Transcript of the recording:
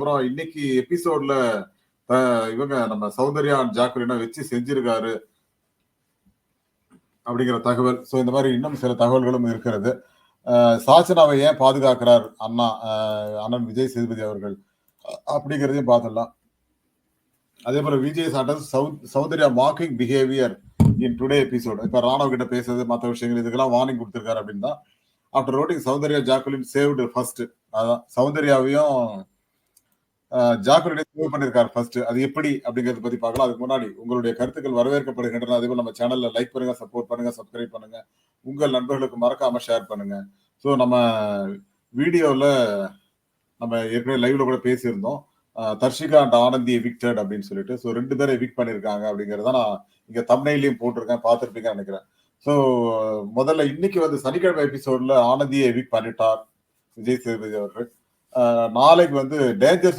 அப்புறம் இன்னைக்கு எபிசோட்ல இவங்க நம்ம சௌந்தர்யா அண்ட் ஜாக்குலினா வச்சு செஞ்சிருக்காரு அப்படிங்கிற தகவல். ஸோ இந்த மாதிரி இன்னும் சில தகவல்களும் இருக்கிறது. சாச்சனாவை ஏன் பாதுகாக்கிறார் அண்ணன் விஜய் சேதுபதி அவர்கள் அப்படிங்கிறதையும் பார்த்துடலாம். அதே போல விஜய் சாட்டன் Soundarya marking behaviour in today episode. இப்ப ராணவ் கிட்ட பேசுறது மற்ற விஷயங்கள் இதுக்கெல்லாம் வார்னிங் கொடுத்திருக்காரு அப்படின்னு தான். After routing Soundarya Jacqueline saved first. அதான் சௌந்தர்யாவையும் ஜாக்குலினை சேவ் பண்ணிருக்காரு ஃபர்ஸ்ட். அது எப்படி அப்படிங்கறத பத்தி பார்க்கலாம். அதுக்கு முன்னாடி உங்களுடைய கருத்துக்கள் வரவேற்கப்படுகின்றன. அதே போல நம்ம சேனல்ல லைக் பண்ணுங்க, சப்போர்ட் பண்ணுங்க, சப்ஸ்கிரைப் பண்ணுங்க, உங்கள் நண்பர்களுக்கு மறக்காம ஷேர் பண்ணுங்க. ஸோ நம்ம வீடியோல நம்ம ஏற்கனவே லைவ்ல கூட பேசியிருந்தோம். தர்ஷிகா அண்ட் ஆனந்தி எவிக்டட் அப்படின்னு சொல்லிட்டு. ஸோ 2 பேரை எவிக்ட் பண்ணியிருக்காங்க அப்படிங்கிறத நான் இங்க தம்ப்நெயிலையும் போட்டிருக்கேன், பார்த்துருப்பீங்கன்னு நினைக்கிறேன். ஸோ முதல்ல இன்னைக்கு வந்து சனிக்கிழமை எபிசோட்ல ஆனந்தியை எவிக்ட் பண்ணிட்டார் விஜய் சேதுபதி அவர்கள். நாளைக்கு வந்து டேஞ்சர்